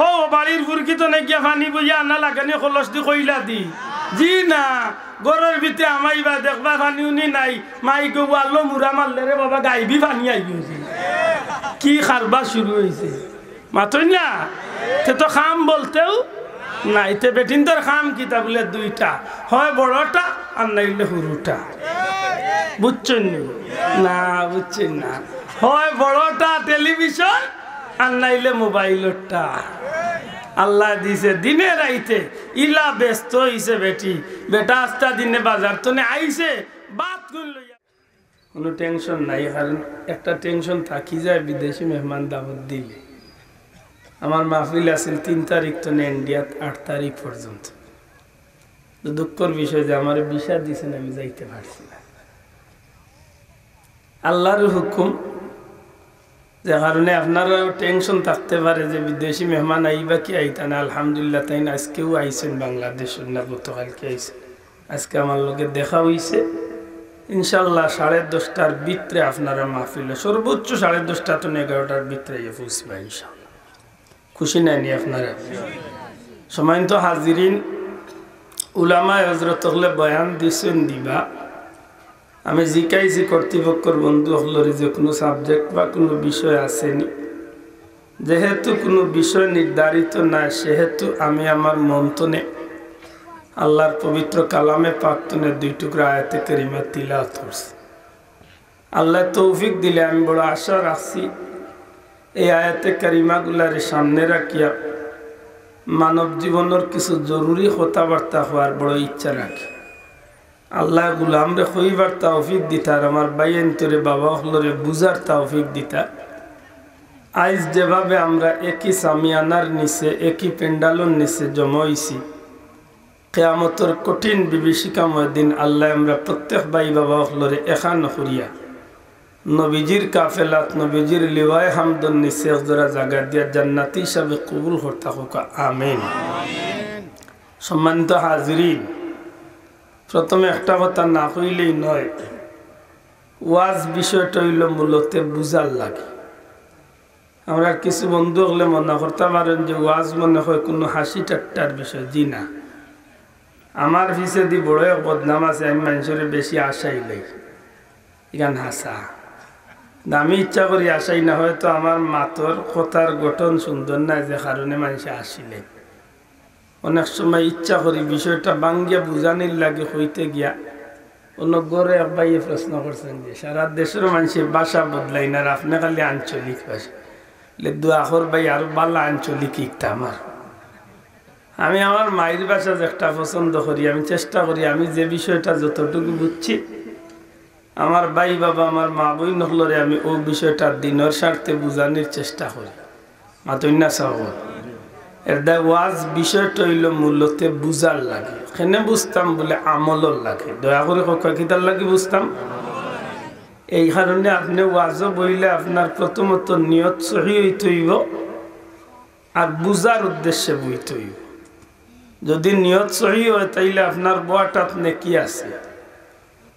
ও বাড়ির ফুরকি তো নাকি পানি বইয়া আনা লাগানি খলস দি কইলা দি জি না গরের ভিতরে আমাইবা দেখবা পানি উনি নাই মাই গো আলো মুরা মারলে রে বাবা গাইবি পানি আইবি কি খারবা শুরু হয়েছে মাতই না তে তো খাম বলতেও না এতে বেটিনদের খাম কিতা বলে দুইটা হয় বড়টা আর নাইলে হুরুটা বুঝছেন না বুঝছেন না হয় বড়টা টেলিভিশন আর নাইলে মোবাইলটা আল্লাহ দিছে দিনে রাইতে ইলা ব্যস্ত হইছে বেটি বেটা আস্তা দিনে বাজার তো আইছে বাত গুন লইয়া কোনো টেনশন নাই কারণ একটা টেনশন থাকি যায় বিদেশি মেহমান দাওয়াত দিলে আমার মাহফিল আছিল 3 তারিখ তো ইন্ডিয়াত 8 তারিখ পর্যন্ত তো দুঃখের বিষয় যে আমার ভিসা দিছেন আমি যাইতে পারছি না আল্লাহর হুকুম যে কারণে আপনারাও টেনশন থাকতে পারে যে বিদেশি মেহমান আইবা কি আইতা না আলহামদুলিল্লাহ তাই না আজকেও আইছেন বাংলাদেশের না গতকালকে আইছেন আজকে আমার লোকে দেখা হইছে ইনশাল্লাহ 10:30টার ভিতরে আপনারা মাহফিলে সর্বোচ্চ 10:30টা তো 11টার ভিতরে পৌঁছবা ইনশাল্লাহ খুশি নাইনি আপনারা সময় তো হাজিরিন উলামা হযরত হলে বয়ান দিছেন দিবা আমি জিকাইছি কর্তৃপক্ষের বন্ধু হলরে যে কোনো সাবজেক্ট বা কোনো বিষয় আসেনি যেহেতু কোনো বিষয় নির্ধারিত না সেহেতু আমি আমার মন্তনে আল্লাহর পবিত্র কালামে পাকতনে 2 টুকরা আয়াতে কারিমা তিলাওয়াত করছি আল্লাহ তৌফিক দিলে আমি বড় আশা রাখছি এই আয়াতে কারিমাগুলার সামনে রাখিয়া মানব জীবনের কিছু জরুরি কথাবার্তা হওয়ার বড় ইচ্ছা রাখি আল্লাহ গুলামরে কইবার তৌফিক দিতার আমার বাইন্তরে বাবা হলরে বুঝার তৌফিক দিতা আজ যেভাবে আমরা একই সামিয়ানার নিচে একই পেন্ডালর নিচে জমা হইছি কিয়ামতের কঠিন বিভীষিকাময় দিন আল্লাহ আমরা প্রত্যেক ভাই বাবা হলরে এখান করিয়া নবীজির কাফেলাত নবীজির লিওয়ায়ে হামদুন নিচে জোড়া জায়গা দিয়া জান্নাতি হিসাবে কবুল করতে হোক আমিন সম্মানিত হাজিরিন প্রথমে একটা কথা না কইলেই নয় ওয়াজ বিষয়টা হইল মূলত বুঝার লাগে আমরা কিছু বন্ধু হলে মনে করতে পারেন যে ওয়াজ মনে হয় কোনো হাসি ঠাট্টার বিষয় জি না আমার পিছে দি বড় বদনাম আছে আমি মানুষের বেশি আশাই লাই এখান হাসা আমি ইচ্ছা করি আশাই না হয়তো আমার মাতর কথার গঠন সুন্দর না যে কারণে মানুষে আসিলে অনেক সময় ইচ্ছা করি বিষয়টা বাঙ্গিয়া বুঝানির লাগে হইতে গিয়া অন্য গড়ে একবাই প্রশ্ন করছেন যে সারা দেশের মানুষের ভাষা বদলাই না আপনি খালি আঞ্চলিক ভাষা দুয়াখর ভাই আরো বালা আঞ্চলিক একটা আমি আমার মায়ের ভাষা একটা পছন্দ করি আমি চেষ্টা করি আমি যে বিষয়টা যতটুকু বুঝছি আমার ভাই বাবা আমার মা বই নহলরে আমি ওই বিষয়টা দিনের স্বার্থে বুঝানোর চেষ্টা করি মাতন্যা সাহ এর ওয়াজ বিষয়টা হইল মূলত বুঝার লাগে এখানে বুঝতাম বলে আমলর লাগে দয়া করে কিতার লাগে বুঝতাম এই কারণে আপনি ওয়াজও বইলে আপনার প্রথমত নিয়ত সহি হইতে হইব আর বুঝার উদ্দেশ্যে বইতে হইব যদি নিয়ত সহি হয় তাইলে আপনার বোয়াটাত নেকি আছে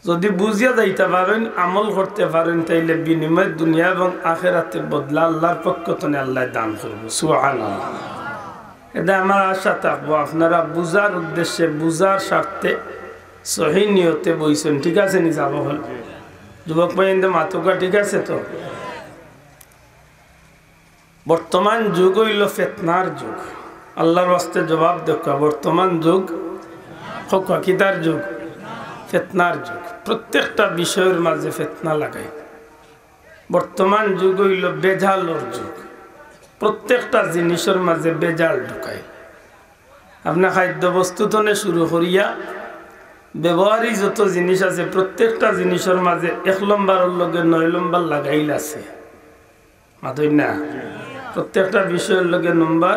যদি বুঝিয়া যাইতে পারেন আমল করতে পারেন তাইলে বিনিময় দুনিয়া এবং আখিরাতে বদলা আল্লাহর পক্ষ থেকে আল্লাহ দান করবো সুবহানাল্লাহ এটা আমার আশা থাকবো আপনারা বুঝার উদ্দেশ্যে বুঝার স্বার্থে সহি নিয়তে বইছেন ঠিক আছে নি যাব হল যুবক ভাই মাতুকা ঠিক আছে তো বর্তমান যুগ হইল ফিতনার যুগ আল্লাহর ওয়াস্তে জবাব দেখা বর্তমান যুগ কিতার যুগ ফিতনার যুগ প্রত্যেকটা বিষয়ের মাঝে ফিতনা লাগাই বর্তমান যুগ হইল বেজালর যুগ প্রত্যেকটা জিনিসের মাঝে বেজাল ঢুকায় আপনার খাদ্য বস্তু থেকে শুরু করিয়া ব্যবহারী যত জিনিস আছে প্রত্যেকটা জিনিসের মাঝে 1 নম্বরের লগে 9 নম্বর লাগাইল আছে মাতই না প্রত্যেকটা বিষয়ের লগে নম্বর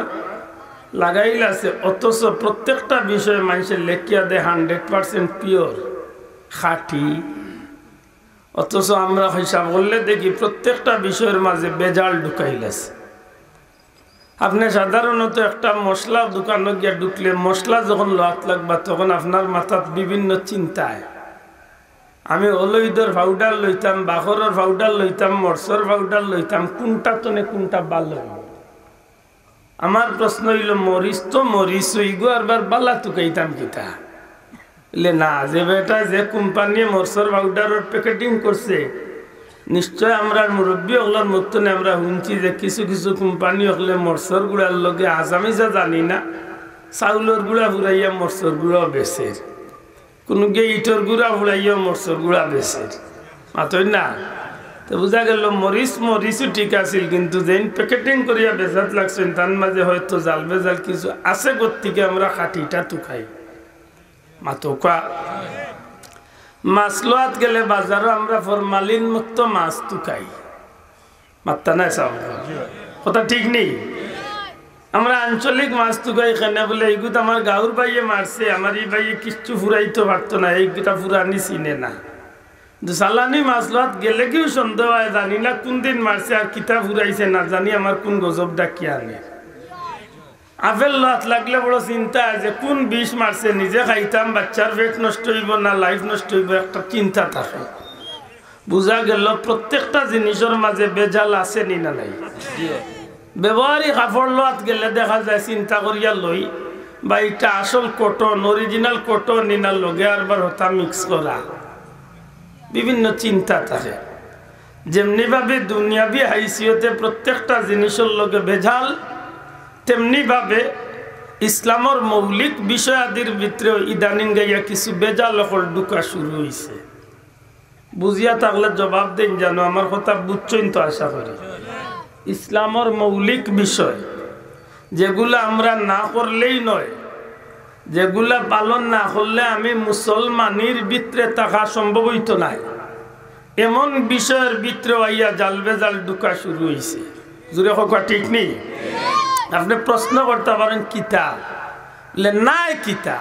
লাগাইল আছে অথচ প্রত্যেকটা বিষয়ে মানুষের লেখিয়া দেয় 100% পিওর খাঁটি অথচ আমরা হিসাব করলে দেখি প্রত্যেকটা বিষয়ের মাঝে বেজাল ঢুকাইল আছে আপনি সাধারণত একটা মশলা দোকানে গিয়ে ঢুকলে মশলা যখন লোহাত লাগবা তখন আপনার মাথাত বিভিন্ন চিন্তায় আমি অলইদর পাউডার লইতাম বাখরের পাউডার লইতাম মরসর পাউডার লইতাম কোনটা তনে কোনটা ভালো আমার প্রশ্ন হইল মরিচ তো মরিচ হইগো আরবার বালা তুকাইতাম কিতা বলে না, যে বেটা যে কোম্পানি মরসর পাউডারের প্যাকেটিং করছে নিশ্চয় আমরা মুরব্বী ওগুলোর মতনে আমরা শুনছি যে কিছু কিছু কোম্পানি হলে মরসর গুড়ার লগে আজামি যা জানি না চাউলের গুড়া ফুরাইয়া মরসর গুঁড়া বেচে, কোনো গিয়ে ইটর গুঁড়া ফুরাইয়া মরসর গুঁড়া বেচে মাতই না। তো বোঝা গেল মরিচও ঠিক আছিল, কিন্তু যেন প্যাকেটিং করিয়া বেজাত লাগছেন তার মাঝে হয়তো জাল বেজাল কিছু আছে গতিকে আমরা খাটিটা তুকাই মাতকা। মাছ লোয়াত গেলে বাজারও আমরা ফরমালিন মুক্ত মাছ তুকাই মাত্তা নাই চাও কথা ঠিক নেই। আমরা আঞ্চলিক মাছ তুকাই খানে বলে এইগুত আমার গাঁর বাইয়ে মারছে, আমার এই বাইয়ে কিচ্ছু ফুরাইতে পারতো না, এইগুটা ফুরানি চিনে না। চালানি মাছ লোয়াত গেলে কেউ সন্দেহ হয়, জানি না কোন দিন মারছে আর কিতা ফুরাইছে না জানি আমার কোন গজব ডাকি আনে। আপেল লোয়াত লাগলে বড় চিন্তা যে কোন বিষ মারছে, নিজে খাইতাম বাচ্চার পেট নষ্ট হইব না লাইফ নষ্ট হইব, একটা চিন্তা থাকে। বুঝা গেল প্রত্যেকটা জিনিসের মাঝে বেজাল আছে নি না নাই। ব্যবহারিক কাপড় লোয়াত গেলে দেখা যায় চিন্তা করিয়া লই বা এটা আসল কটন অরিজিনাল কটন নিনার লগে আরবার হতা মিক্স করা, বিভিন্ন চিন্তা থাকে। যেমনি ভাবে দুনিয়াবি হাইসিয়তে প্রত্যেকটা জিনিসের লগে ভেজাল, তেমনি ভাবে ইসলামর মৌলিক বিষয় আদির ভিতরে ইদানিং গাইয়া কিছু বেজাল অকল ঢুকা শুরু হয়েছে। বুঝিয়া থাকলে জবাব দেন জানো, আমার কথা বুঝছেন তো আশা করি। ইসলামর মৌলিক বিষয় যেগুলা আমরা না করলেই নয়, যেগুলা পালন না করলে আমি মুসলমানের ভিতরে থাকা সম্ভব হইতো না, এমন বিষয়ের ভিতরে আইয়া জাল বেজাল ঢুকা শুরু হয়েছে। জুড়ে কথা ঠিক নেই। আপনি প্রশ্ন করতে পারেন কিতা বলে নাই কিতা,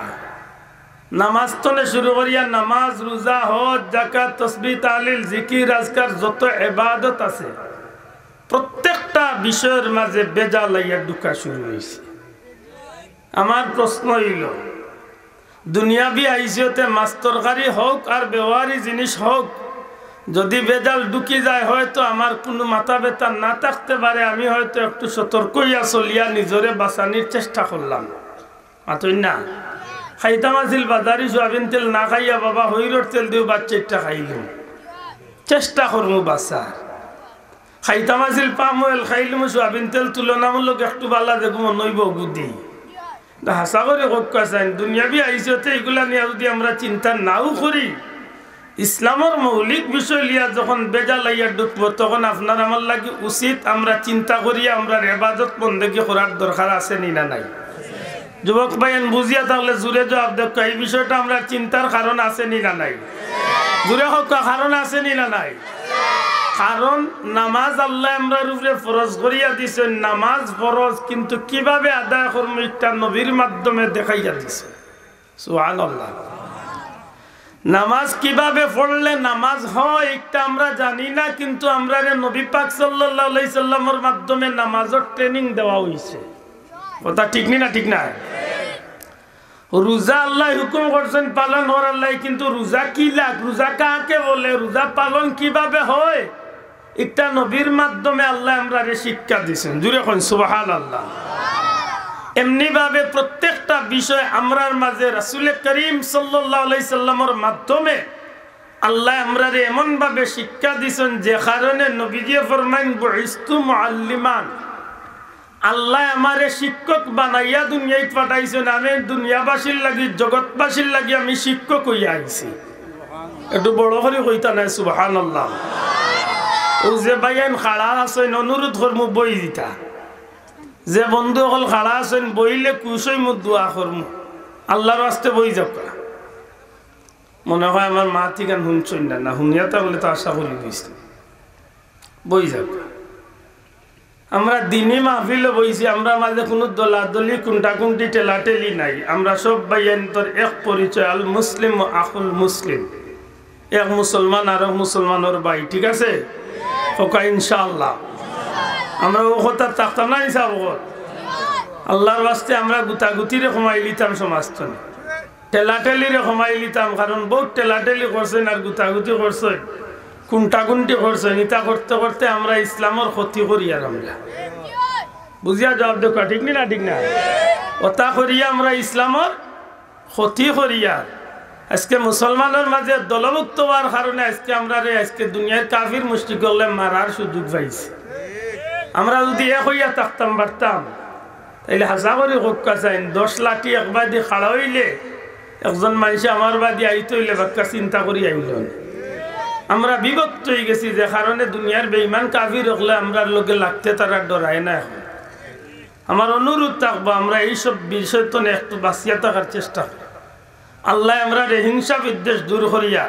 নামাজ তলে শুরু করিয়া নামাজ রোজা হজ যাকাত তাসবিহ তাহলিল জিকির আজকার যত ইবাদত আছে প্রত্যেকটা বিষয়ের মাঝে বেজাল আইয়া ঢুকা শুরু হয়েছে। আমার প্রশ্ন হইল দুনিয়াবি আইসিয়তে মাছ তরকারি হোক আর ব্যবহারি জিনিস হোক, যদি বেজাল ঢুকি যায় হয়তো আমার কোনো মাথা ব্যথা না থাকতে পারে, আমি হয়তো একটু সতর্ক হইয়া চলিয়া নিজরে বাঁচানির চেষ্টা করলাম মাতই না। খাইতাম আছিল বাজারি সোয়াবিন তেল না খাইয়া বাবা হইরর তেল দিও বাচ্চাটা খাইলাম, চেষ্টা করবো বাঁচার। খাইতাম আছিল পাম অয়েল খাইলাম সোয়াবিন তেল তুলনামূলক একটু বালা দেখো নইব গুদি হাসা করে কক্কা চাইন। দুনিয়াবি আইসতে এগুলা নিয়ে যদি আমরা চিন্তা নাও করি, ইসলামের মৌলিক বিষয় লিয়া যখন বেজা লাইয়া ঢুকবো তখন আপনার আমার লাগে উচিত আমরা চিন্তা করিয়া আমরা ইবাদত বন্দেগী করার দরকার আছে নি না নাই। যুবক ভাইয়েন বুঝিয়া তাহলে জুড়ে জবাব দেখো, এই বিষয়টা আমরা চিন্তার কারণ আছে নি না নাই। জুড়ে হোক কারণ আছে নি না নাই। কারণ নামাজ আল্লাহ আমরার উপরে ফরজ করিয়া দিছেন, নামাজ ফরজ, কিন্তু কিভাবে আদায় করবো এটা নবীর মাধ্যমে দেখাইয়া দিছে। সুবহানাল্লাহ। নামাজ কিভাবে পড়লে নামাজ হয় এটা আমরা জানি না, কিন্তু আমরা নবী পাক সাল্লাল্লাহু আলাইহি সাল্লামের মাধ্যমে নামাজের ট্রেনিং দেওয়া হয়েছে। কথা ঠিক না ঠিক না? রোজা আল্লাহ হুকুম করছেন পালন করার লাই, কিন্তু রোজা কি লাগ, রোজা কাকে বলে, রোজা পালন কিভাবে হয় এটা নবীর মাধ্যমে আল্লাহ আমরা শিক্ষা দিয়েছেন। জুড়ে কোন সুবহানাল্লাহ। এমনি ভাবে প্রত্যেকটা বিষয় আমরার মাঝে রাসূল করিম সাল্লাল্লাহু আলাইহি সাল্লামের মাধ্যমে আল্লাহ আমরা এমন ভাবে শিক্ষা দিয়েছেন যে কারণে নবীজি ফরমাইন বুইস্তু মুআল্লিমান, আল্লাহ আমারে শিক্ষক বানাইয়া দুনিয়ায় পাঠাইছেন, আমি দুনিয়াবাসীর লাগি জগৎবাসীর লাগি আমি শিক্ষক হইয়া আইছি। একটু বড় করে কইতা নাই সুবহানাল্লাহ। ও যে ভাইয়ান খাড়া আছেন অনুরোধ করমু বই দিতা, যে বন্ধু হল খাড়া আছেন বইলে কুশই মু দোয়া করমু আল্লাহর রাস্তে বই যাক। মনে হয় আমার মা থেকে শুনছেন না, না শুনিয়া তাহলে তো আশা করি দিয়েছি বই যাক। আমরা দিনই মাহফিলে বইছি, আমরা মাঝে কোনো দলাদলি কুন্টাকুন্টি টেলাটেলি নাই। আমরা সব ভাইয়ান তোর এক পরিচয়, আল মুসলিম আখুল মুসলিম, এক মুসলমান আর এক মুসলমানের ভাই, ঠিক আছে? ওকা ইনশাআল্লাহ আমরা ও কথা থাকতাম না হিসাব আল্লাহর বাস্তে আমরা গুতাগুতিরে কমাই লিতাম, সমাজত টেলাটেলিরে কমাই লিতাম, কারণ বহুত টেলাটেলি করছেন আর গুতাগুতি করছেন, কুন্টাকুন্টি করছেন, ইতা করতে করতে আমরা ইসলামের ক্ষতি করি। আর আমরা বুঝিয়া জবাব দেখো, ঠিক না ঠিক না? ওটা করিয়া আমরা ইসলামর ক্ষতি করিয়া আজকে মুসলমানের মাঝে দলমুক্ত হওয়ার কারণে আজকে আমরা আজকে দুনিয়ার কাফির মুশরিক করলে মারার সুযোগ পাইছি। আমরা যদি এক হইয়া থাকতাম পারতাম তাইলে হাসা করে হক্কা চাইন 10 লাঠি একবার দিয়ে খাড়া হইলে একজন মানুষ আমার বাদী আইতে হইলে বাক্কা চিন্তা করি আইল। আমরা বিভক্ত হয়ে গেছি যে কারণে দুনিয়ার বেঈমান কাফির হলে আমরা লোকে লাগতে তারা ডরায় না। এখন আমার অনুরোধ থাকবো আমরা এইসব বিষয় তো একটু বাঁচিয়া থাকার চেষ্টা করি। আল্লাহ আমরা হিংসা বিদ্বেষ দূর করিয়া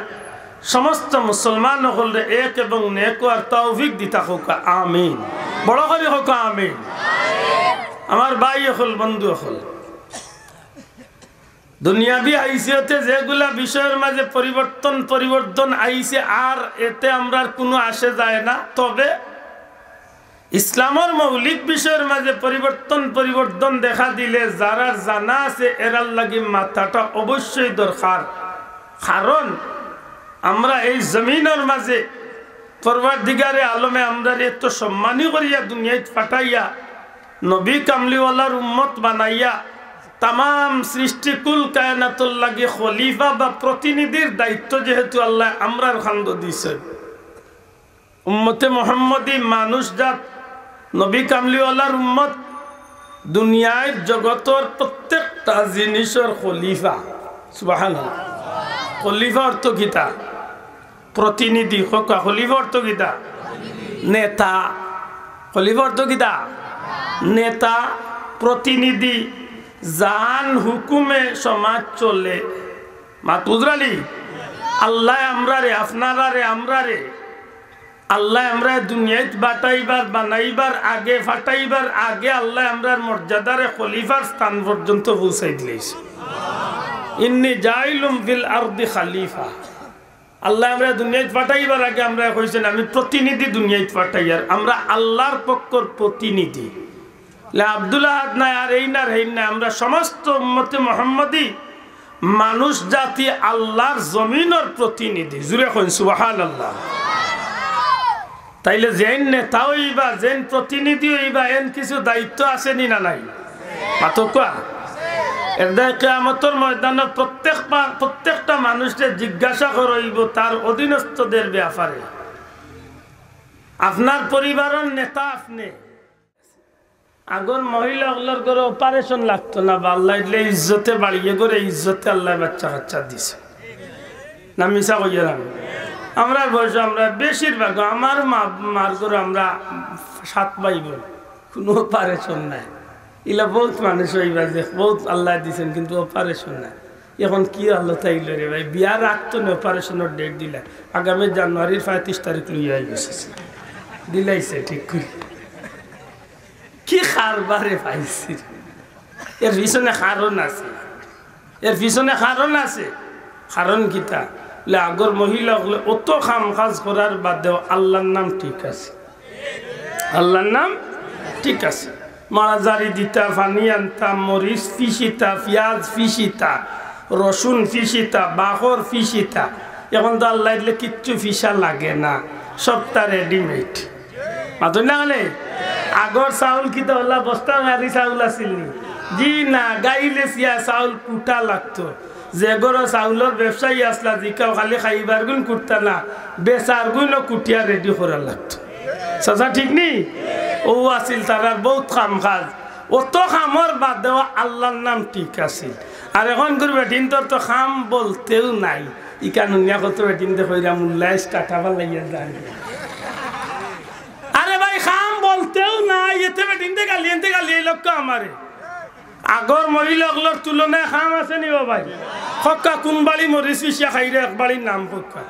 সমস্ত মুসলমান হলে এক এবং নেক আর তৌফিক দিতা হোক, আমিন। বড় করে হোক, আমিন। আমার ভাই হল, বন্ধু হল, দুনিয়াবি হাইসিয়তে যেগুলা বিষয়ের মাঝে পরিবর্তন আইছে আর এতে আমরা কোনো আসে যায় না। তবে ইসলামের মৌলিক বিষয়ের মাঝে পরিবর্তন দেখা দিলে যারা জানা আছে এরার লাগি মাথাটা অবশ্যই দরকার। কারণ আমরা এই জমিনের মাঝে পরওয়ারদিগারে আলমে আমরা এত সম্মানী করিয়া দুনিয়ায় পাঠাইয়া নবী কামলিওয়ালার উম্মত বানাইয়া তাম সৃষ্টিকুল কায়নাতুল লাগি খলিফা বা প্রতিনিধির দায়িত্ব যেহেতু আল্লাহ আমরার খান্দ দিয়েছেন। উম্মতে মুহাম্মদী মানুষ জাত নবী কামলিওয়ালার উম্মত দুনিয়ায় জগতের প্রত্যেকটা জিনিসের খলিফা। সুবহানাল্লাহ। খলিফা অর্থ গীতা, প্রতিনিধি হোক। খলিফা অর্থ গীতা নেতা। খলিফা অর্থ গীতা নেতা, প্রতিনিধি, জান হুকুমে সমাজ চলে। মাতুজরালি আল্লাহ আমরারে আপনারারে আমরারে আল্লাহ আমরা দুনিয়ায় বাটাইবার বানাইবার আগে ফাটাইবার আগে আল্লাহ আমরার মর্যাদারে খলিফার স্থান পর্যন্ত পৌঁছাই দিয়েছে। ইন্নী জাইলুম ফিল আরদি খলিফা। আল্লাহ আমরা দুনিয়ায় পাঠাইবার আগে আমরা কইছেন আমি প্রতিনিধি দুনিয়ায় পাঠাইয়ার, আমরা আল্লাহর পক্ষর প্রতিনিধি। আব্দুল আহাদ নাই আর এই না হেই না, আমরা সমস্ত উম্মতে মুহাম্মদী মানুষ জাতি আল্লাহর জমিনের প্রতিনিধি। জুড়ে কইন সুবহানাল্লাহ। তাইলে যেন নেতা হইবা, যেন প্রতিনিধি হইবা, এন কিছু দায়িত্ব আছে নি না নাই? মাতকা কিয়ামতের ময়দানে প্রত্যেকটা মানুষকে জিজ্ঞাসা করইব তার অধীনস্থদের ব্যাপারে। আপনার পরিবারের নেতা আপনি। আগর মহিলাগুলোর করে অপারেশন লাগতো না, বা আল্লাহ ইজ্জতে বাড়িয়ে করে ইজ্জতে আল্লাহ বাচ্চা কাচ্চা দিছে না। মিশা কইয়ার আমরা বয়স আমরা বেশিরভাগ আমার মার করে আমরা 7 ভাই বোন, কোনো অপারেশন নাই। ইলা বহুত মানুষ হইবা যে বহুত আল্লাহ দিছেন কিন্তু অপারেশন নাই। এখন কি আল্লাহ তাইল রে ভাই, বিয়ার রাখতো না, অপারেশনের ডেট দিলা আগামী জানুয়ারির 35 তারিখ লইয়া গেছে দিলাইছে ঠিক করে। কি খারবারে পাইছি, এর পিছনে কারণ আছে, এর পিছনে কারণ আছে। কারণ কিতা আগর মহিলা অত কাম কাজ করার বাদেও আল্লাহর নাম ঠিক আছে, আল্লাহর নাম ঠিক আছে। মারাজারি দিতা, পানি আনতা, মরিচ ফিসিতা, পেঁয়াজ ফিসিতা, রসুন ফিসিতা, বাখর ফিসিতা। এখন তো আল্লাহ দিলে কিচ্ছু ফিসা লাগে না, সবটা রেডিমেড। মাত্র না হলে আগর চাউল কিতা হল্লা বস্তা মারি চাউল আছিল নি? জি না, গাইলে চিয়া চাউল কুটা লাগতো। যে গরো চাউলের ব্যবসায়ী আসলা জিকাও খালি খাইবার গুণ কুটতা না, বেচার গুণও কুটিয়া রেডি করা লাগতো। চাচা ঠিক নি? ও আছিল তার বহুত কাম কাজ, অত কামর বাদ দেওয়া আল্লাহর নাম ঠিক আছিল। আর এখন করে বেটিন তোর তো খাম বলতেও নাই, ইকানুনিয়া কত বেটিন দে কইরা মুল্লাইস কাটাবার লাগিয়া যায়। আরে ভাই খাম বলতেও নাই, এতে বেটিন দে গালি এনতে গালি এই লোক আমারে। আগর মহিলাগুলোর তুলনায় খাম আছে নি ভাই? খক্কা কোন বাড়ি মরিচ পিছিয়া খাই রে, এক বাড়ির নাম খক্কা।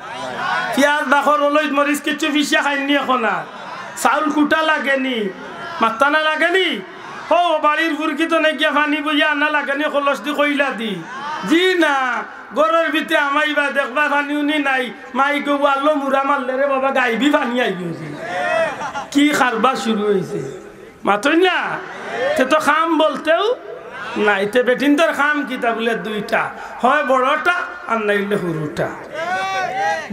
পেঁয়াজ বাখর ওলইত মরিচ কিছু পিছিয়া খাইনি এখন আর। চাউল কুটা লাগেনি, মাত্তা না লাগেনি। ও বাড়ির ফুরকি তো নাকি পানি বইয়া আনা লাগেনি, খলস দি কইলা দি। জি না, গরের ভিতরে আমাইবা দেখবা পানি উনি নাই, মাই গো আলো মুরা মারলে রে বাবা গাইবি পানি আই গেছে। কি খারবা শুরু হয়েছে মাত্র না। তে তো খাম বলতেও নাই। তে বেটিন তোর খাম কিতা বলে দুইটা, হয় বড়টা আর নাইলে সরুটা।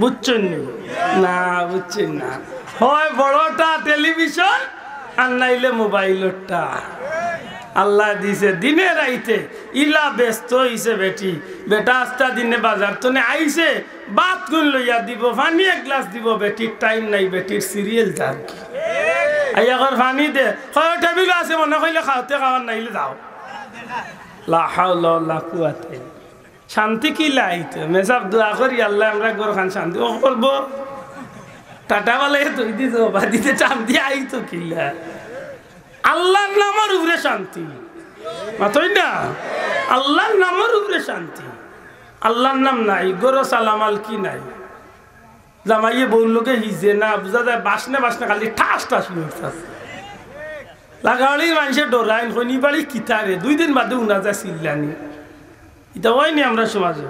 বুঝছেন না? বুঝছেন না? হয় বড়টা টেলিভিশন আর নাইলে মোবাইলটা আল্লাহ দিছে দিনে রাইতে ইলা ব্যস্ত হইছে বেটি বেটা আস্তা দিনে বাজার তো আইছে বাত কোন লইয়া দিব পানি এক গ্লাস দিব বেটির টাইম নাই বেটির সিরিয়াল যার কি আইয়া কর পানি দে কয় টেবিল আছে মনে কইলে খাওতে খাওয়ার নাইলে যাও লা হাওলা ওয়ালা কুওয়াতা শান্তি কি লাইতে মেসাব দোয়া করি আল্লাহ আমরা ঘর খান শান্তি ও বলবো টাটা বলে তুই দিস বাদিতে চাপ দিয়ে আইতো কিলা আল্লাহর নামের উপরে শান্তি মাতই না আল্লাহর নামের উপরে শান্তি আল্লাহর নাম নাই গরো সালামাল কি নাই জামাইয়ে বললোকে হিজে না বুঝা যায় বাসনে বাসনে খালি ঠাস ঠাস উঠতেছে লাগাওয়ালির মানুষের ডরাইন হইনি বাড়ি কিতারে 2 দিন বাদে উনা যায় চিল্লানি এটা হয়নি আমরা সমাজে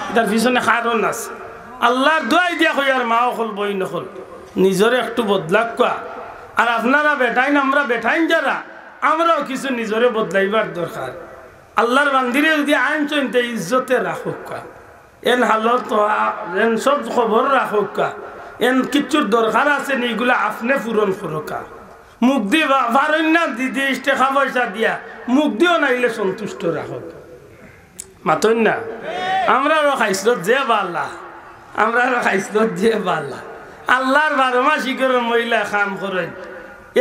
এটার পিছনে কারণ আছে আল্লাহর দোয়াই দিয়া কই আর মাও হল বই নকল নিজরে একটু বদলাক কোয়া আর আপনারা বেটাইন আমরা বেটাইন যারা আমরাও কিছু নিজরে বদলাইবার দরকার আল্লাহর বান্দিরে যদি আইন চইনতে ইজ্জতে রাখুক এন হালত এন সব খবর রাখুক এন কিচ্ছুর দরকার আছে নি এগুলা আপনি পূরণ করুকা মুখ দিয়ে পারেন না দিদি টাকা পয়সা দিয়া মুখ দিও নাইলে সন্তুষ্ট রাখুক মাতন না আমরা খাইসলত যে বাল্লা আমরা খাইসলত যে বাল্লা আল্লাহর 12 মাস করে মহিলা কাম করেন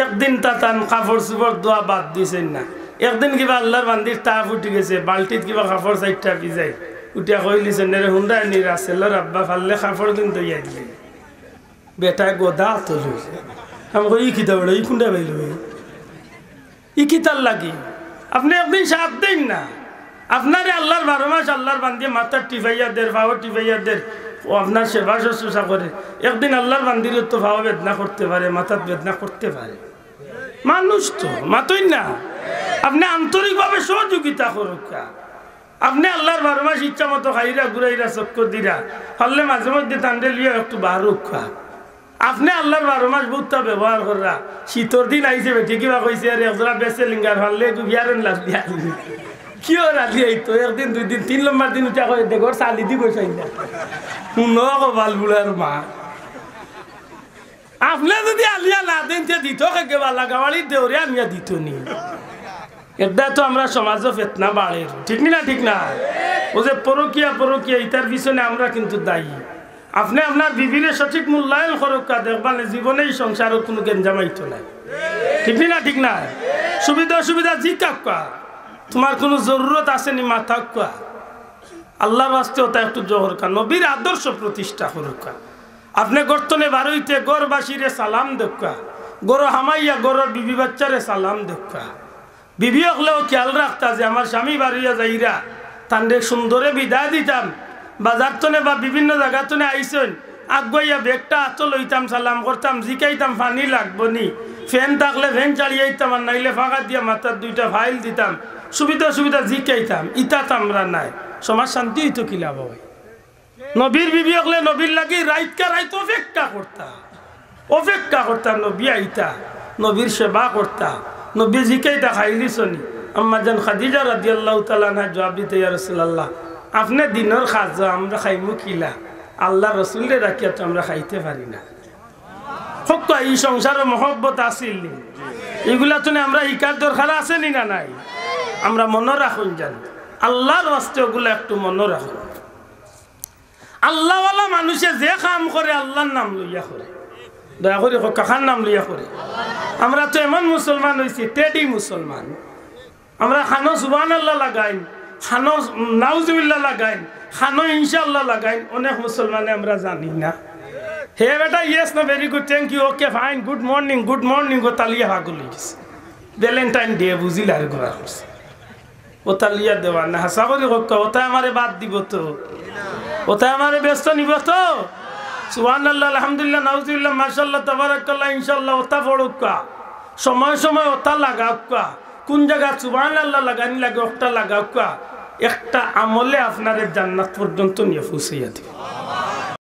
একদিন তাতান কাপড় চুপড় দোয়া বাদ দিছেন না একদিন কিবা আল্লাহর বান্দির তাপ উঠে গেছে বালতিত কিবা কাপড় চাইটা ভিজাই উঠিয়া কইলিছেন রে হুন্ডা নিরা সেলর আব্বা ফাললে কাপড় দিন দইয়া দিলে বেটা গোদা তো লইছে আমি কই কি দাবড়া ই কুন্ডা বাইল ই কি তার লাগি আপনি একদিন সাথ দেন না আপনারে আল্লাহর 12 মাস আল্লাহর বান্দি মাথা টিফাইয়া দের পাও টিফাইয়া দের ও আপনার সেবা শুশ্রূষা করে একদিন আল্লাহর বান্দির তো ভাব বেদনা করতে পারে মাথার বেদনা করতে পারে মানুষ তো মাতই না আপনি আন্তরিকভাবে সহযোগিতা করুক আপনি আল্লাহর 12 মাস ইচ্ছা মতো খাইরা ঘুরাইরা চক্কর দিরা হলে মাঝে মধ্যে টান্ডে লিয়া একটু বারুক আপনি আল্লাহর 12 মাস বুঝতা ব্যবহার করা শীতর দিন আইসে বেটি কিবা কইছে আর একজোড়া বেসে লিঙ্গার হলে বিয়ারেন লাভ দিয়া কিয় রাজি আইতো একদিন 2 দিন 3 নম্বর দিন উঠা কই দেখো চালি দি বসাই না শুনো কবাল বুলার মা আপনি যদি আলিয়া না দেন যে দিত কে বালা গাওয়ালি দেওরে আমিয়া দিত নি এটা তো আমরা সমাজে ফিতনা বাড়ে ঠিক না ঠিক না ও যে পরকিয়া ইতার পিছনে আমরা কিন্তু দায়ী আপনি আপনার বিবিরে সঠিক মূল্যায়ন করুক দেখবেন জীবনেই সংসারও কোনো গেঞ্জামাইতো নাই ঠিক না ঠিক না সুবিধা জিজ্ঞাসা তোমার কোনো জরুরত আছে নি মাথা কোয়া আল্লাহর রাস্তে ওটা একটু জোহর কা নবীর আদর্শ প্রতিষ্ঠা করুক আপনি গর্তনে বারইতে গরবাসীরে সালাম দেখা গরো হামাইয়া গরর বিবি বাচ্চারে সালাম দেখা বিবি হলেও খেয়াল রাখতা যে আমার স্বামী বাড়িয়া যাইরা তান্ডে সুন্দরে বিদায় দিতাম বাজার তনে বা বিভিন্ন জায়গা তনে আইসেন আগুয়াইয়া বেগটা আতো লইতাম সালাম করতাম জিকাইতাম পানি লাগবো নি ফ্যান থাকলে ফ্যান চালিয়ে দিতাম আর নাইলে ফাঁকা দিয়া মাথার 2টা ফাইল দিতাম সুবিধা জিকাইতাম ইতাত আমরা নাই সমাজ শান্তি হইতো কি লাভ হয় নবীর বিবি হলে নবীর লাগি রাইত অপেক্ষা করতা নবী আইতা নবীর সেবা করতা নবী জিকাইতা খাইলি শনি আম্মা জান খাদিজা রাদিয়াল্লাহু তাআলা আনহা জবাব দিতে ইয়া রাসূলুল্লাহ আপনি দিনের খাজা আমরা খাইমু কিলা আল্লাহ রসুলের রাখিয়া তো আমরা খাইতে পারি না হোক এই সংসারে মহব্বত আসিল এগুলা তো আমরা ইকার দরকার আছে নি না নাই আমরা মনে রাখুন জান আল্লাহর রাস্তে ওগুলো একটু মনে রাখুন আল্লাহওয়ালা মানুষে যে কাম করে আল্লাহর নাম লইয়া করে দয়া করে কাকার নাম লইয়া করে আমরা তো এমন মুসলমান হয়েছি টেডি মুসলমান আমরা খানো সুবহানাল্লাহ লাগাই খানো নাউজুবিল্লাহ লাগাই খানো ইনশাআল্লাহ লাগাই অনেক মুসলমানে আমরা জানি না হে বেটা ইয়েস না very good thank you okay fine good morning ও তালিয়া হাগুলি ভ্যালেন্টাইন ডে বুঝিল আর ঘোরা করছে ও তালিয়া দেওয়া না হাসা করে ওটাই আমারে বাদ দিব তো ওটাই আমারে ব্যস্ত নিব তো সুবহানাল্লাহ আলহামদুলিল্লাহ নাউজুবিল্লাহ মাশাআল্লাহ তাবারাকাল্লাহ ইনশাআল্লাহ ওটা পড়ুকা সময় ওটা লাগাউকা কোন জায়গা সুবহানাল্লাহ লাগানি লাগে ওটা লাগাউকা একটা আমলে আপনার জান্নাত পর্যন্ত নিয়ে পৌঁছাইয়া দিবে